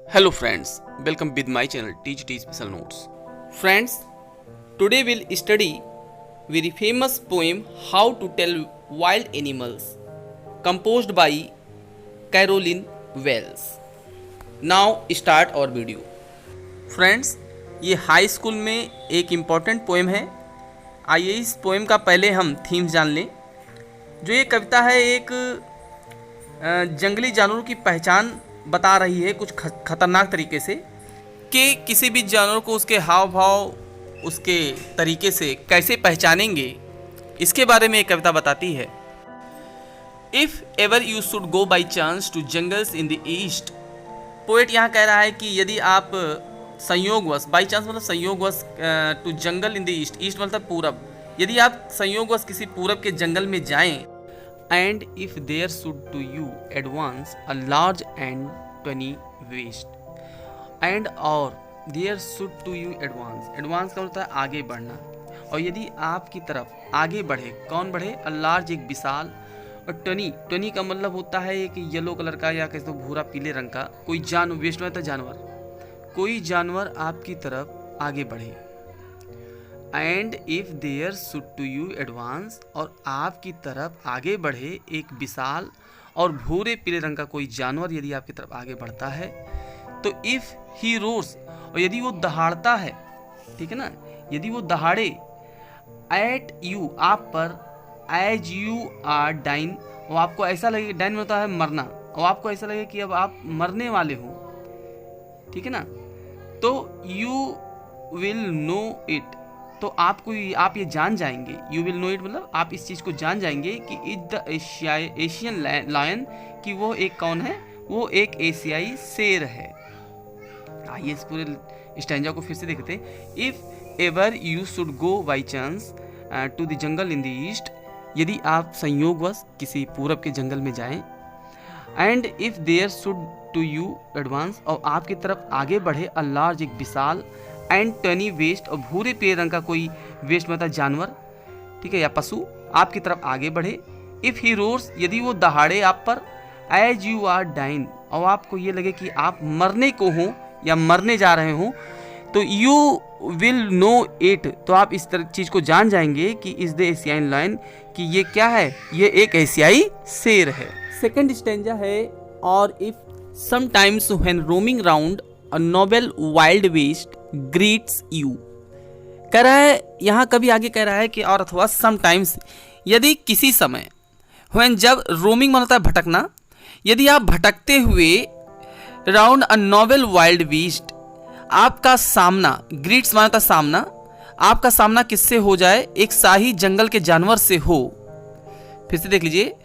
Hello friends, welcome with my channel TGT Special Notes. Friends, today we'll study very famous poem How to Tell Wild Animals composed by Caroline Wells. Now start our video. Friends, ये high school में एक important poem है। आइए इस poem का पहले हम theme जान लें। जो ये कविता है एक जंगली जानवरों की पहचान बता रही है कुछ खतरनाक तरीके से, कि किसी भी जानवर को उसके हाव भाव उसके तरीके से कैसे पहचानेंगे, इसके बारे में एक कविता बताती है। If ever you should go by chance to jungles in the east, poet यहाँ कह रहा है कि यदि आप संयोगवश, बाई चांस मतलब संयोगवश, to jungle in the east, east मतलब पूरब, यदि आप संयोगवश किसी पूरब के जंगल में जाएं, and if there should to you advance a large and tiny waste, and or there should to you advance का होता है आगे बढ़ना, और यदि आपकी तरफ आगे बढ़े, कौन बढ़े? a large एक विशाल, और टनी का मतलब होता है एक येलो कलर का या कैसे तो भूरा पीले रंग का कोई जानवर, वेस्ट में होता है जानवर, कोई जानवर आपकी तरफ आगे बढ़े। And if there should to you advance, और आपकी तरफ आगे बढ़े एक विशाल और भूरे पीले रंग का कोई जानवर यदि आपकी तरफ आगे बढ़ता है, तो इफ़ ही रोर्स, और यदि वो दहाड़ता है, ठीक है ना, यदि वो दहाड़े, एट यू आप पर, एज यू आर डाइन, और आपको ऐसा लगे, डाइन में होता है मरना, और आपको ऐसा लगे कि अब आप मरने वाले हो, ठीक है ना, तो यू विल नो इट, तो आप ये जान जाएंगे, यू विल नो इट मतलब आप इस चीज़ को जान जाएंगे कि इज द एशियन लायन, कि वो एक कौन है, वो एक एशियाई शेर है। आइए इस पूरे स्टैंजा को फिर से देखते हैं। If ever you should go by chance to the jungle in the east, यदि आप संयोगवश किसी पूरब के जंगल में जाएं, and if there should to you advance, और आपकी तरफ आगे बढ़े, अ लार्ज एक विशाल, एंड टनी वेस्ट, और भूरे पीले रंग का कोई वेस्ट मतलब जानवर, ठीक है, या पशु आपकी तरफ आगे बढ़े। इफ़ ही रोर्स, यदि वो दहाड़े आप पर, एज यू आर डाइन, और आपको ये लगे कि आप मरने को हो या मरने जा रहे हो, तो यू विल नो इट, तो आप इस तरह चीज़ को जान जाएंगे कि इज द एशियाई लायन, कि ये क्या है, ये एक एशियाई शेर है। सेकेंड स्टेंजा है, और if sometimes when roaming round a noble wild beast greets you, कह रहा है यहाँ कभी आगे कह रहा है कि और अथवा समटाइम्स, यदि किसी समय, व्हेन जब, रोमिंग में होता है भटकना, यदि आप भटकते हुए, round a noble wild beast, आपका सामना, ग्रीट्स मानता सामना, आपका सामना किससे हो जाए? एक शाही जंगल के जानवर से हो। फिर से देख लीजिए,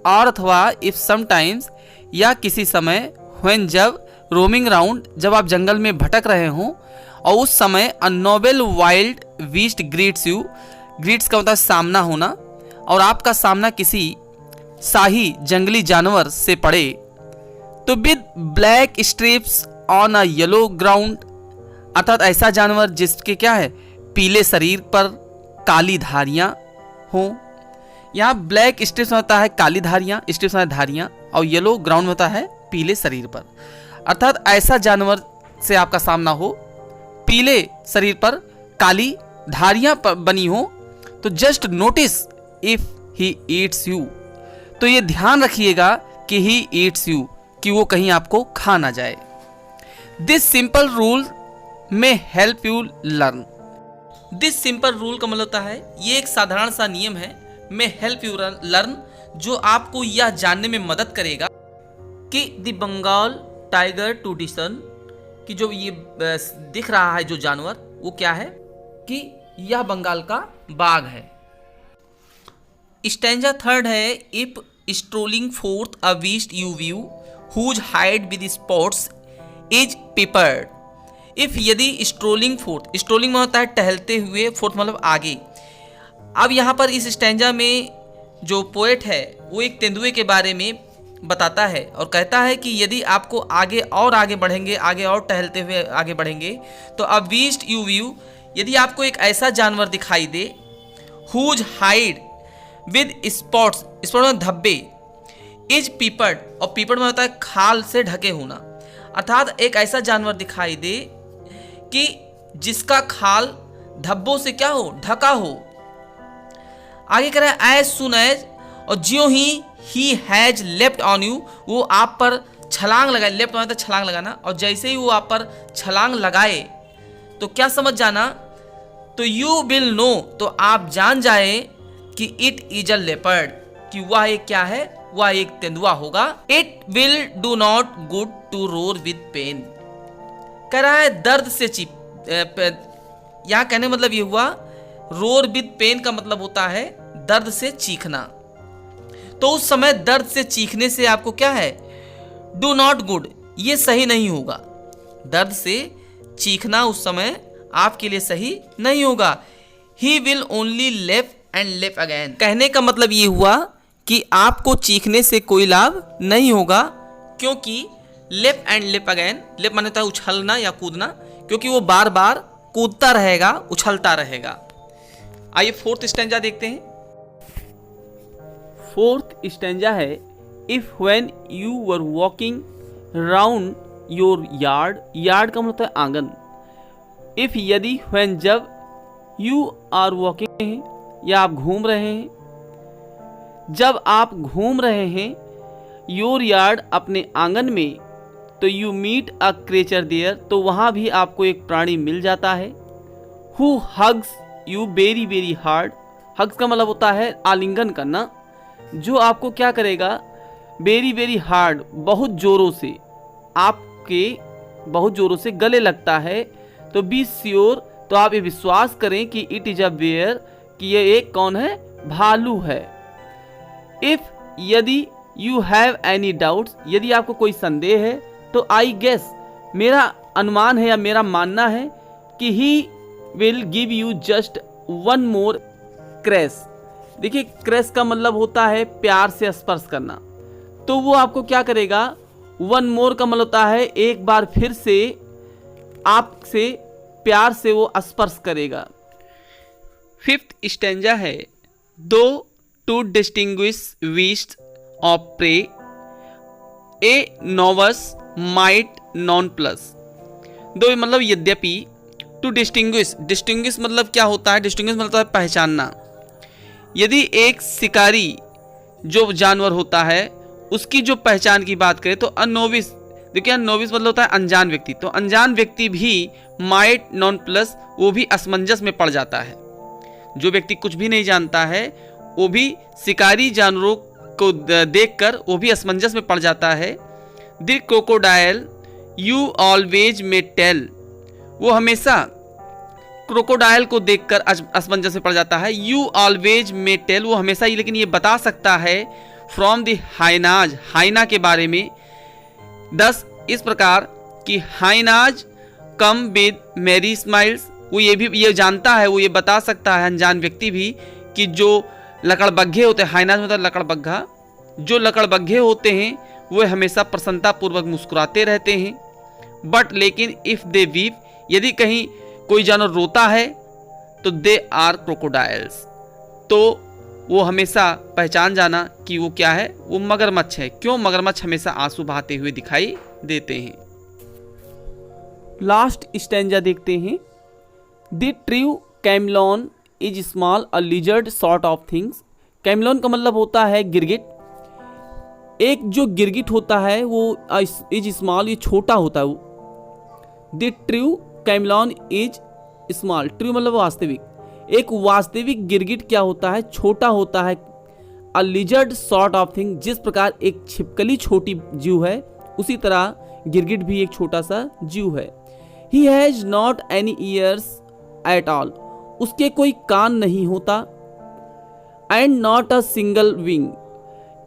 और अथवा इफ समटाइम्स, या किसी समय, व्हेन जब, रोमिंग राउंड जब आप जंगल में भटक रहे हों, और उस समय अ noble wild beast greets you, greets का मतलब सामना होना, और आपका सामना किसी शाही जंगली जानवर से पड़े, तो with black strips on a yellow ground, अर्थात ऐसा जानवर जिसके क्या है, पीले शरीर पर काली धारियां हों। यहाँ ब्लैक स्ट्रिप्स होता है काली धारियां, स्ट्रिप्स होता है धारियां, और येलो ग्राउंड होता है पीले शरीर पर, अर्थात ऐसा जानवर से आपका सामना हो, पीले शरीर पर काली धारियां बनी हो, तो just notice if he eats you, तो ये ध्यान रखिएगा कि ही ईट्स यू, कि वो कहीं आपको खा ना जाए। दिस सिंपल रूल में help you learn, this simple rule का मतलब होता है ये एक साधारण सा नियम है, में हेल्प यू लर्न, जो आपको यह जानने में मदद करेगा कि द बंगाल टाइगर टू डिसन, कि जो ये दिख रहा है जो जानवर, वो क्या है, कि यह बंगाल का बाघ है। स्टैंजा थर्ड है, if strolling forth a beast you view whose hide with spots is peppered, if यदि स्ट्रोलिंग फोर्थ, स्ट्रोलिंग में होता है टहलते हुए, फोर्थ मतलब आगे। अब यहाँ पर इस स्टैंजा में जो पोएट है वो एक तेंदुए के बारे में बताता है, और कहता है कि यदि आपको आगे और आगे बढ़ेंगे, आगे और टहलते हुए आगे बढ़ेंगे, तो अ बीस्ट यू व्यू, यदि आपको एक ऐसा जानवर दिखाई दे, whose hide with spots, spot में धब्बे, इज पीपर्ड, और पीपर्ड में होता है खाल से ढके होना, अर्थात एक ऐसा जानवर दिखाई दे कि जिसका खाल धब्बों से क्या हो, ढका हो। आगे कह रहा है एज सुन एज, और ज्यों he has left on you, वो आप पर छलांग लगाए। लेफ्ट ऑन तो छलांग लगाना, और जैसे ही वो आप पर छलांग लगाए तो क्या समझ जाना, तो यू विल नो, तो आप जान जाए कि इट इज अ लेपर्ड, कि वह एक क्या है, वह एक तेंदुआ होगा। It will do not good to roar with pain, कह रहा है दर्द से यहाँ कहने मतलब ये हुआ, रोर विद पेन का मतलब होता है दर्द से चीखना। तो उस समय दर्द से चीखने से आपको क्या है, डू नॉट गुड, ये सही नहीं होगा। दर्द से चीखना उस समय आपके लिए सही नहीं होगा। He will only left and left again, कहने का मतलब ये हुआ कि आपको चीखने से कोई लाभ नहीं होगा, क्योंकि left and left again, left माने होता है उछलना या कूदना, क्योंकि वो बार बार कूदता रहेगा, उछलता रहेगा। आइए फोर्थ स्टैंजा देखते हैं। फोर्थ स्टैंजा है, if when you were walking round your yard, yard का मतलब होता है आंगन। इफ यदि, व्हेन जब, यू आर वॉकिंग हैं या आप घूम रहे हैं, जब आप घूम रहे हैं योर यार्ड अपने आंगन में, तो you meet a creature there, तो वहाँ भी आपको एक प्राणी मिल जाता है। Who hugs you very very hard, hugs का मतलब होता है आलिंगन करना, जो आपको क्या करेगा, वेरी वेरी हार्ड, बहुत जोरों से, आपके बहुत जोरों से गले लगता है। तो बी श्योर, तो आप ये विश्वास करें कि इट इज अ बेयर, कि ये एक कौन है, भालू है। इफ यदि, यू हैव एनी डाउट्स, यदि आपको कोई संदेह है, तो आई गेस, मेरा अनुमान है या मेरा मानना है कि he will give you just one more caress. देखिए क्रेस का मतलब होता है प्यार से स्पर्श करना, तो वो आपको क्या करेगा, वन मोर का मतलब होता है एक बार फिर से आपसे प्यार से वो स्पर्श करेगा। फिफ्थ स्टैंजा है, though to distinguish beast of prey, a novice might nonplus. Though मतलब यद्यपि, टू डिस्टिंग्विश, डिस्टिंग्विश मतलब क्या होता है, डिस्टिंग्विश मतलब है पहचानना। यदि एक शिकारी जो जानवर होता है उसकी जो पहचान की बात करें, तो अनोविस, देखिए अनोविस मतलब होता है अनजान व्यक्ति, तो अनजान व्यक्ति भी माइट नॉन प्लस, वो भी असमंजस में पड़ जाता है। जो व्यक्ति कुछ भी नहीं जानता है वो भी शिकारी जानवरों को देखकर वो भी असमंजस में पड़ जाता है। The crocodile you always may tell, वो हमेशा क्रोकोडाइल को देखकर असमंजस में पड़ जाता है। यू ऑलवेज मे टेल, वो हमेशा ही लेकिन ये बता सकता है फ्रॉम द हाइनाज, हाइना के बारे में। 10 इस प्रकार कि हाइनाज कम विद मेरी स्माइल्स, वो ये भी ये जानता है, वो ये बता सकता है अनजान व्यक्ति भी कि जो लकड़बग्घे होते हैं, हाइनाज मतलब लकड़बग्घा, जो लकड़बग्घे होते हैं वो हमेशा प्रसन्नतापूर्वक मुस्कुराते रहते हैं। बट लेकिन इफ़ दे वीप, यदि कहीं कोई जानवर रोता है तो दे आर क्रोकोडाइल्स, तो वो हमेशा पहचान जाना कि वो क्या है, वो मगरमच्छ है। क्यों, मगरमच्छ हमेशा आंसू बहाते हुए दिखाई देते हैं। लास्ट स्टैंजा देखते हैं। The true chameleon is small a lizard sort of things. Chameleon का मतलब होता है गिरगिट। एक जो गिरगिट होता है वो इज स्मॉल, ये छोटा होता है। वो the true chameleon is small, true मतलब वास्तविक। एक वास्तविक गिरगिट क्या होता है, छोटा होता है। अ लिजर्ड सॉर्ट ऑफ थिंग, जिस प्रकार एक छिपकली छोटी जीव है उसी तरह गिरगिट भी एक छोटा सा जीव है। He has not any years at all, उसके कोई कान नहीं होता। And not a single wing,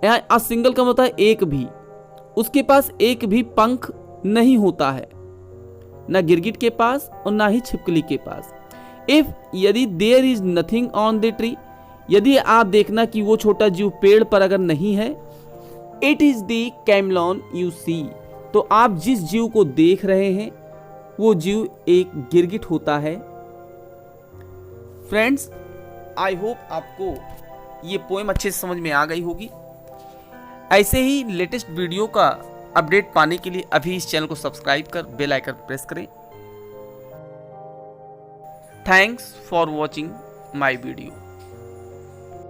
a single का मतलब एक भी, उसके पास एक भी पंख नहीं होता है, ना गिरगिट के पास और ना ही छिपकली के पास। इफ यदि there is nothing on the tree, यदि आप देखना कि वो छोटा जीव पेड़ पर अगर नहीं है, it is the कैमलॉन you see, तो आप जिस जीव को देख रहे हैं वो जीव एक गिरगिट होता है। फ्रेंड्स, आई होप आपको ये पोएम अच्छे से समझ में आ गई होगी। ऐसे ही लेटेस्ट वीडियो का अपडेट पाने के लिए अभी इस चैनल को सब्सक्राइब कर बेल आइकन प्रेस करें। Thanks for watching my video.